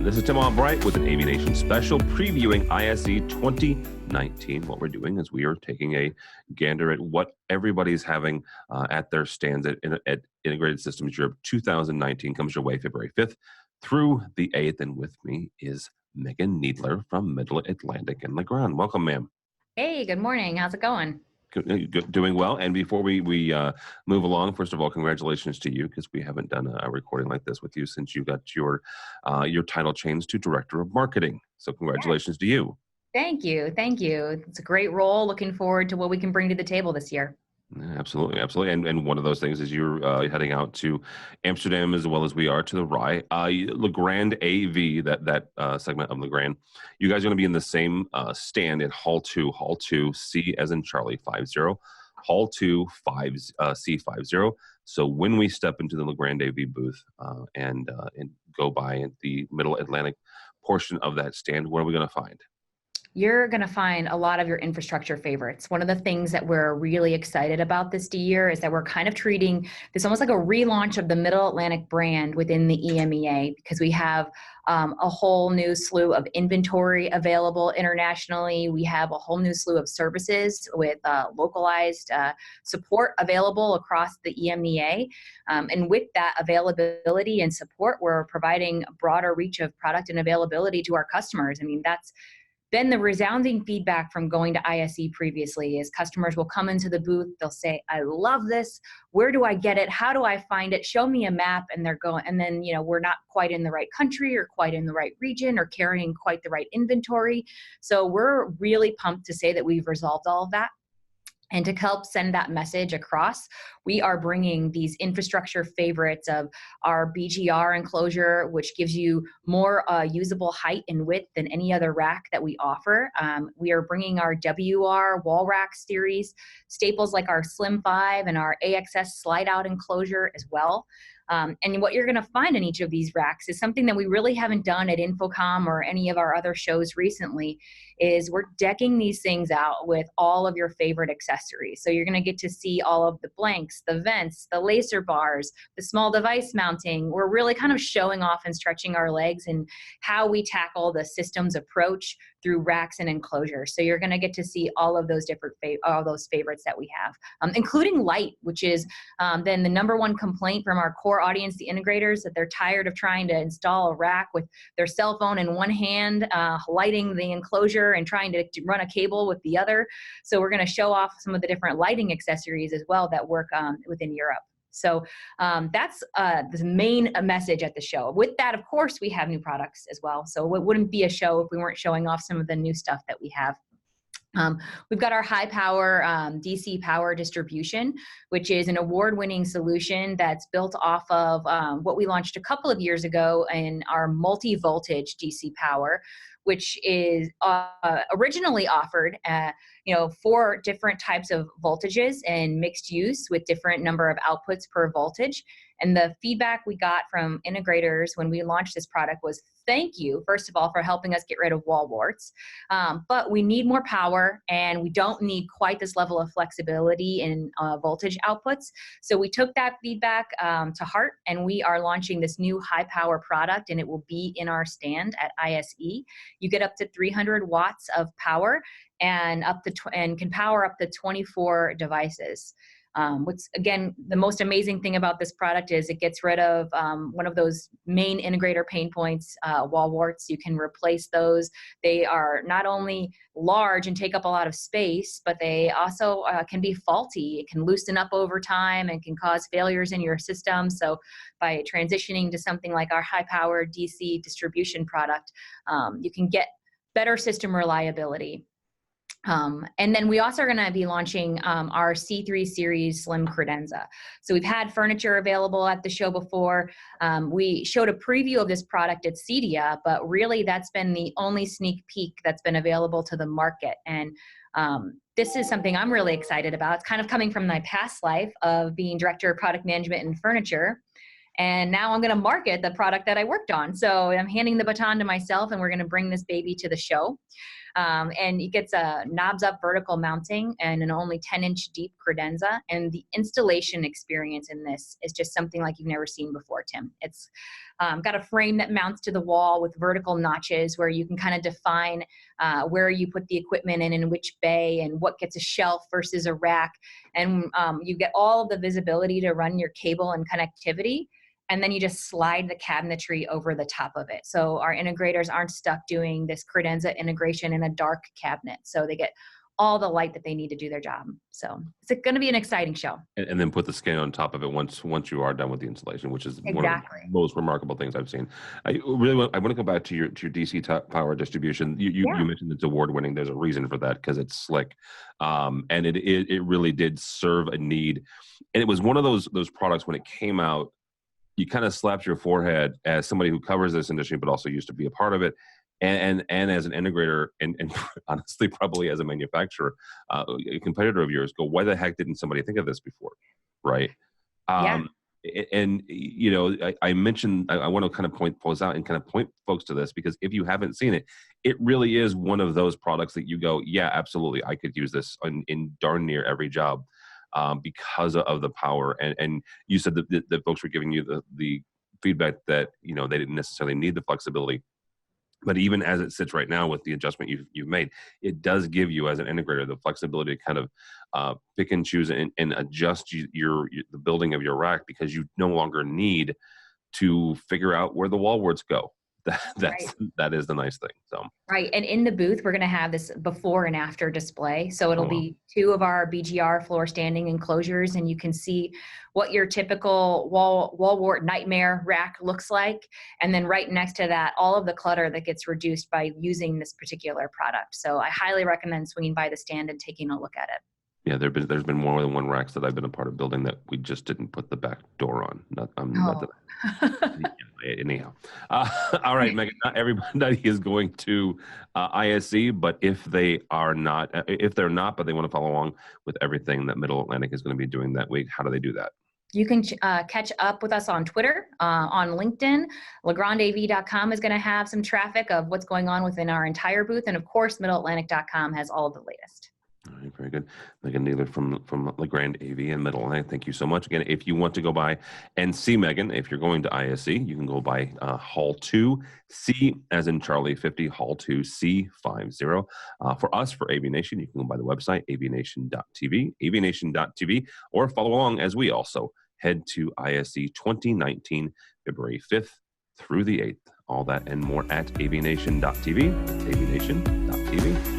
This is Tim Albright with an AVNation special previewing ISE 2019. What we're doing is we are taking a gander at what everybody's having at their stands at Integrated Systems Europe 2019. Comes your way February 5th through the 8th. And with me is Megan Knedler from Mid-Atlantic and Legrand. Welcome, ma'am. Hey, good morning. How's it going? Good, doing well. And before we move along, first of all, congratulations to you, because we haven't done a recording like this with you since you got your title changed to Director of Marketing. So congratulations to you. Thank you. Thank you. It's a great role. Looking forward to what we can bring to the table this year. Absolutely, absolutely. And one of those things is you're heading out to Amsterdam as well as we are to the RAI. Legrand AV, that segment of Legrand, you guys are going to be in the same stand in Hall 2, C as in Charlie 50, Hall 2, C50. So when we step into the Legrand AV booth and go by at the Middle Atlantic portion of that stand, what are we going to find? You're going to find a lot of your infrastructure favorites. One of the things that we're really excited about this year is that we're kind of treating this almost like a relaunch of the Middle Atlantic brand within the EMEA, because we have a whole new slew of inventory available internationally. We have a whole new slew of services with localized support available across the EMEA. And with that availability and support, we're providing a broader reach of product and availability to our customers. I mean, that's been the resounding feedback from going to ISE previously. Is customers will come into the booth, they'll say, I love this, where do I get it, how do I find it, show me a map, and they're going, and then we're not quite in the right country or quite in the right region or carrying quite the right inventory. So we're really pumped to say that we've resolved all of that. And to help send that message across, we are bringing these infrastructure favorites of our BGR enclosure, which gives you more usable height and width than any other rack that we offer. We are bringing our WR wall rack series, staples like our Slim 5 and our AXS slide out enclosure as well. And what you're going to find in each of these racks is something that we really haven't done at Infocom or any of our other shows recently, is we're decking these things out with all of your favorite accessories. So you're going to get to see all of the blanks, the vents, the laser bars, the small device mounting. We're really kind of showing off and stretching our legs and how we tackle the systems approach through racks and enclosures. So you're going to get to see all of those different all those favorites that we have, including light, which is then the number one complaint from our core audience, the integrators, that they're tired of trying to install a rack with their cell phone in one hand, lighting the enclosure and trying to run a cable with the other. So we're going to show off some of the different lighting accessories as well that work within Europe. So that's the main message at the show. With that, of course, we have new products as well. So it wouldn't be a show if we weren't showing off some of the new stuff that we have. We've got our high power DC power distribution, which is an award-winning solution that's built off of what we launched a couple of years ago in our multi-voltage DC power, which is originally offered 4 different types of voltages and mixed use with different number of outputs per voltage. And the feedback we got from integrators when we launched this product was, thank you, first of all, for helping us get rid of wall warts. But we need more power, and we don't need quite this level of flexibility in voltage outputs. So we took that feedback to heart, and we are launching this new high power product, and it will be in our stand at ISE. You get up to 300 watts of power and can power up to 24 devices. What's, again, the most amazing thing about this product is it gets rid of one of those main integrator pain points, wall warts. You can replace those. They are not only large and take up a lot of space, but they also can be faulty. It can loosen up over time and can cause failures in your system. So by transitioning to something like our high power DC distribution product, you can get better system reliability. And then we also are going to be launching our C3 series Slim credenza. So we've had furniture available at the show before. We showed a preview of this product at CEDIA, but really that's been the only sneak peek that's been available to the market. And this is something I'm really excited about. It's kind of coming from my past life of being director of product management in furniture. And now I'm going to market the product that I worked on. So I'm handing the baton to myself, and we're going to bring this baby to the show. And it gets a knobs up vertical mounting and an only 10-inch deep credenza. And the installation experience in this is just something like you've never seen before, Tim. It's got a frame that mounts to the wall with vertical notches where you can kind of define where you put the equipment in which bay and what gets a shelf versus a rack. And you get all of the visibility to run your cable and connectivity. And then you just slide the cabinetry over the top of it. So our integrators aren't stuck doing this credenza integration in a dark cabinet. So they get all the light that they need to do their job. So it's going to be an exciting show. And then put the skin on top of it once you are done with the installation, which is one of the most remarkable things I've seen. I want to go back to your DC power distribution. You mentioned it's award winning. There's a reason for that, because it's slick, and it really did serve a need. And it was one of those products when it came out, you kind of slapped your forehead as somebody who covers this industry, but also used to be a part of it. And as an integrator, and honestly, probably as a manufacturer, a competitor of yours, go, why the heck didn't somebody think of this before? Right. And, I mentioned, I want to kind of point folks to this, because if you haven't seen it, it really is one of those products that you go, yeah, absolutely, I could use this in darn near every job. Because of the power, and you said that folks were giving you the feedback that they didn't necessarily need the flexibility, but even as it sits right now with the adjustment you've made, it does give you as an integrator the flexibility to kind of pick and choose and adjust the building of your rack, because you no longer need to figure out where the wall warts go. That is the nice thing. So right, and in the booth we're going to have this before and after display. So it'll be 2 of our BGR floor standing enclosures, and you can see what your typical wall wart nightmare rack looks like, and then right next to that, all of the clutter that gets reduced by using this particular product. So I highly recommend swinging by the stand and taking a look at it. Yeah, there's been more than one racks that I've been a part of building that we just didn't put the back door on. Anyhow. All right, Megan, not everybody is going to ISE, but if they're not, but they want to follow along with everything that Middle Atlantic is going to be doing that week, how do they do that? You can catch up with us on Twitter, on LinkedIn. LegrandAV.com is going to have some traffic of what's going on within our entire booth. And of course, MiddleAtlantic.com has all of the latest. All right, very good. Megan Knedler from Legrand AV in Middle Atlantic. Thank you so much. Again, if you want to go by and see Megan, if you're going to ISE, you can go by Hall 2C as in Charlie 50, Hall 2C50. For us, for AVNation, you can go by the website, avnation.tv, or follow along as we also head to ISE 2019, February 5th through the 8th. All that and more at avnation.tv, avnation.tv.